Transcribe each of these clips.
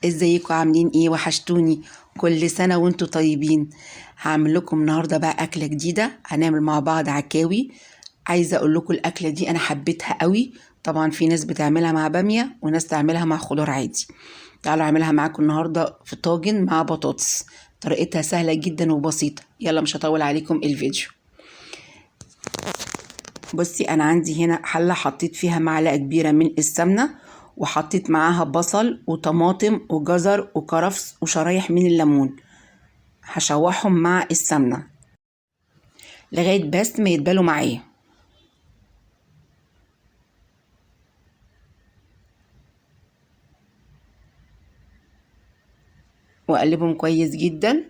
ازيكم عاملين ايه؟ وحشتوني. كل سنة وانتوا طيبين. هعمل لكم النهاردة بقى أكلة جديدة، هنعمل مع بعض عكاوي. عايزة اقول لكم الأكلة دي انا حبيتها قوي. طبعا في ناس بتعملها مع بامية وناس تعملها مع خضار عادي. تعالوا اعملها معاكم النهاردة في طاجن مع بطاطس. طريقتها سهلة جدا وبسيطة. يلا مش هطول عليكم الفيديو. بصي انا عندي هنا حلة حطيت فيها معلقة كبيرة من السمنة، وحطيت معاها بصل وطماطم وجزر وكرفس وشرايح من الليمون. هشوحهم مع السمنة لغاية بس ما يتبالوا معايا. واقلبهم كويس جدا.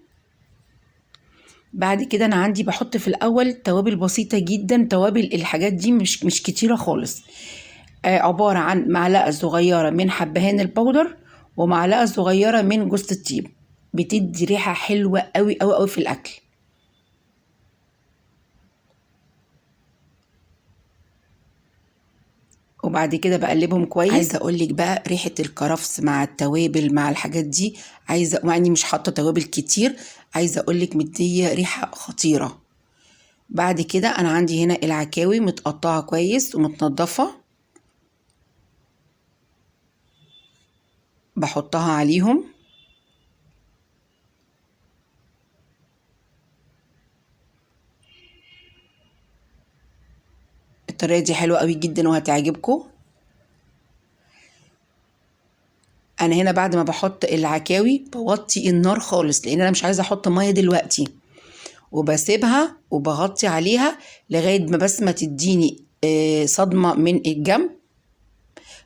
بعد كده انا عندي بحط في الاول توابل بسيطة جدا. توابل الحاجات دي مش كتيرة خالص. عبارة عن معلقة صغيرة من حبهان البودر ومعلقة صغيرة من جوز الطيب. بتدي ريحة حلوة قوي قوي قوي في الاكل. وبعد كده بقلبهم كويس. عايزه اقول لك بقى ريحه الكرفس مع التوابل مع الحاجات دي، عايزه يعني مش حاطه توابل كتير، عايزه اقول لك مديه ريحه خطيره. بعد كده انا عندي هنا العكاوي متقطعه كويس ومتنضفه، بحطها عليهم. الطريقه دي حلوه قوي جدا وهتعجبكم. انا هنا بعد ما بحط العكاوي بوطي النار خالص لان انا مش عايزه احط ميه دلوقتي، وبسيبها وبغطي عليها لغايه ما بس ما تديني صدمه من الجنب.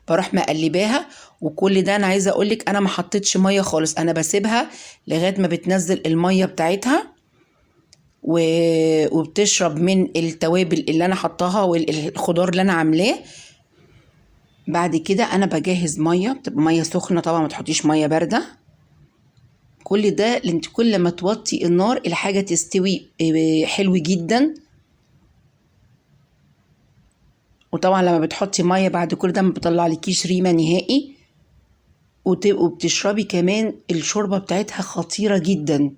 بروح مقلباها. وكل ده انا عايزه اقولك انا ما حطيتش ميه خالص، انا بسيبها لغايه ما بتنزل الميه بتاعتها وبتشرب من التوابل اللي انا حطاها والخضار اللي انا عاملاه. بعد كده انا بجهز ميه، بتبقى ميه سخنه طبعا، ما تحطيش ميه بارده. كل ده انت كل ما توطي النار الحاجه تستوي حلو جدا. وطبعا لما بتحطي ميه بعد كل ده ما بيطلعلكيش ريمه نهائي. وبتشربي كمان الشوربه بتاعتها خطيره جدا.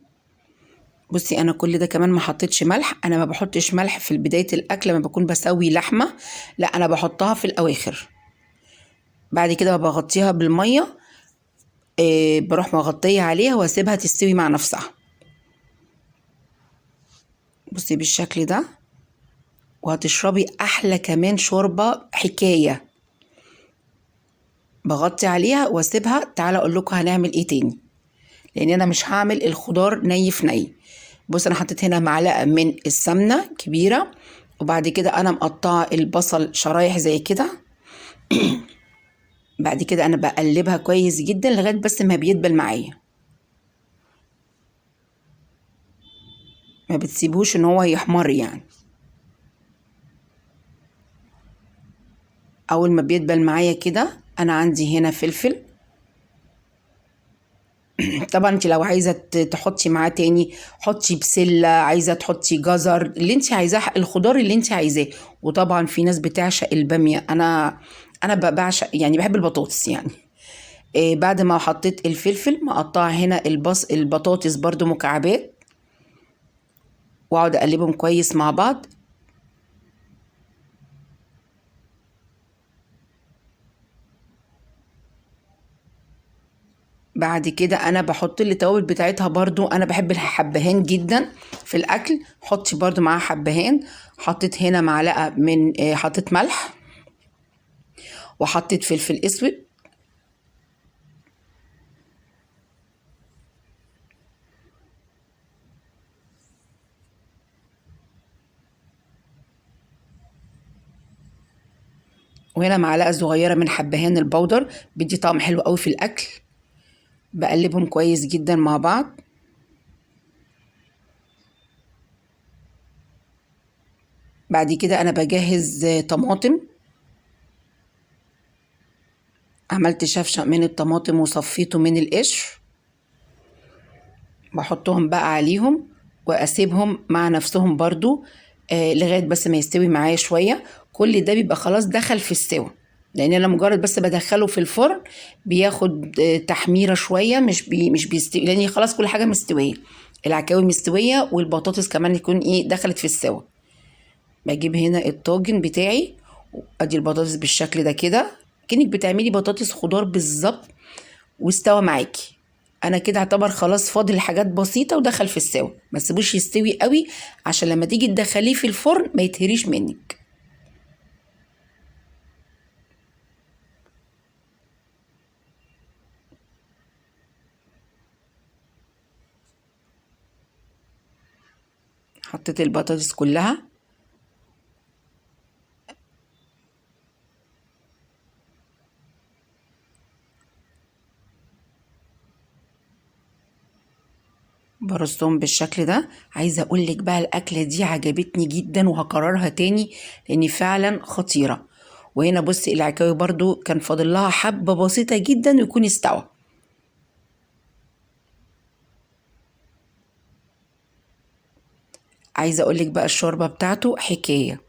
بصي انا كل ده كمان ما حطيتش ملح. انا ما بحطش ملح في بدايه الاكل لما بكون بسوي لحمه، لا انا بحطها في الاواخر. بعد كده بغطيها بالميه. بروح مغطيه عليها واسيبها تستوي مع نفسها. بصي بالشكل ده. وهتشربي احلى كمان شوربه حكايه. بغطي عليها واسيبها. تعالى اقول لكم هنعمل ايه تاني، لان انا مش هعمل الخضار ني في ني. بص انا حطيت هنا معلقه من السمنه كبيره، وبعد كده انا مقطعه البصل شرايح زي كده. بعد كده انا بقلبها كويس جدا لغايه بس ما بيدبل معايا. ما بتسيبوش ان هو يحمر يعني. اول ما بيدبل معايا كده انا عندي هنا فلفل. طبعا انت لو عايزه تحطي معاه تاني حطي بسله، عايزه تحطي جزر، اللي انت عايزاه الخضار اللي انت عايزاه. وطبعا في ناس بتعشق الباميه. انا بعشق يعني بحب البطاطس يعني. بعد ما حطيت الفلفل مقطعه هنا البطاطس برضو مكعبات، واقعد اقلبهم كويس مع بعض. بعد كده انا بحط التوابل بتاعتها برضو. انا بحب الحبهان جدا في الاكل، حطي برضو معاها حبهان. حطيت هنا معلقه من حطيت ملح، وحطيت فلفل اسود. وهنا معلقه صغيره من حبهان البودر، بيدي طعم حلو قوي في الاكل. بقلبهم كويس جدا مع بعض. بعد كده انا بجهز طماطم. عملت شفشق من الطماطم وصفيته من القشر. بحطهم بقى عليهم واسيبهم مع نفسهم برضو لغايه بس ما يستوي معايا شويه. كل ده بيبقى خلاص دخل في السوا. لان انا مجرد بس بدخله في الفرن بياخد تحميره شويه، مش بيستوي، لان خلاص كل حاجه مستويه، العكاوي مستويه والبطاطس كمان يكون ايه دخلت في السوا. بجيب هنا الطاجن بتاعي، ادي البطاطس بالشكل ده كده، كأنك بتعملي بطاطس خضار بالظبط، واستوى معاكي. انا كده اعتبر خلاص فاضل حاجات بسيطه ودخل في السوا، ما تسيبوش يستوي قوي عشان لما تيجي تدخليه في الفرن ما يتهريش منك. حطيت البطاطس كلها. برصهم بالشكل ده. عايزه اقول لك بقى الاكله دي عجبتني جدا وهكررها تاني لان فعلا خطيره. وهنا بصي العكاوي برضو كان فاضل لها حبه بسيطه جدا ويكون استوى. عايزه اقول لك بقى الشوربه بتاعته حكايه.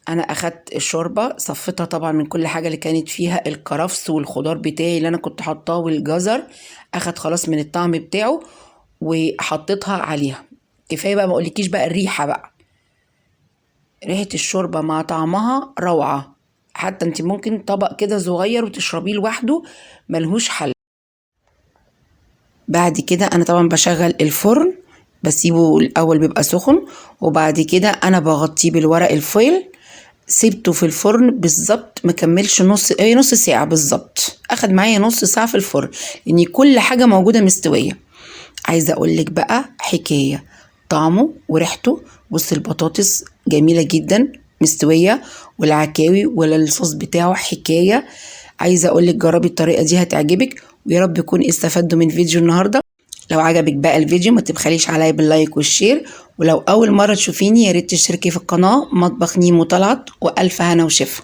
انا اخدت الشوربه صفيتها طبعا من كل حاجه اللي كانت فيها، الكرفس والخضار بتاعي اللي انا كنت حاطاه والجزر اخد خلاص من الطعم بتاعه، وحطيتها عليها. كفايه بقى، ما اقولكيش بقى الريحه بقى، ريحه الشوربه مع طعمها روعه. حتى انت ممكن طبق كده صغير وتشربيه لوحده ملهوش حل. بعد كده انا طبعا بشغل الفرن، بسيبه الاول بيبقى سخن، وبعد كده انا بغطيه بالورق الفويل. سيبته في الفرن بالظبط مكملش نص ساعة بالظبط، اخد معايا نص ساعة في الفرن لان كل حاجة موجودة مستوية. عايزة اقولك بقى حكاية، طعمه وريحته. بص البطاطس جميلة جدا مستوية، والعكاوي ولا الصوص بتاعه حكاية. عايزة اقولك جربي الطريقة دي هتعجبك، ويا رب يكون استفدتوا من فيديو النهاردة. لو عجبك بقى الفيديو ما تبخليش عليا باللايك والشير، ولو اول مرة تشوفيني يا ريت تشتركي في القناة مطبخ نيمو طلعت، والف هنا وشفا.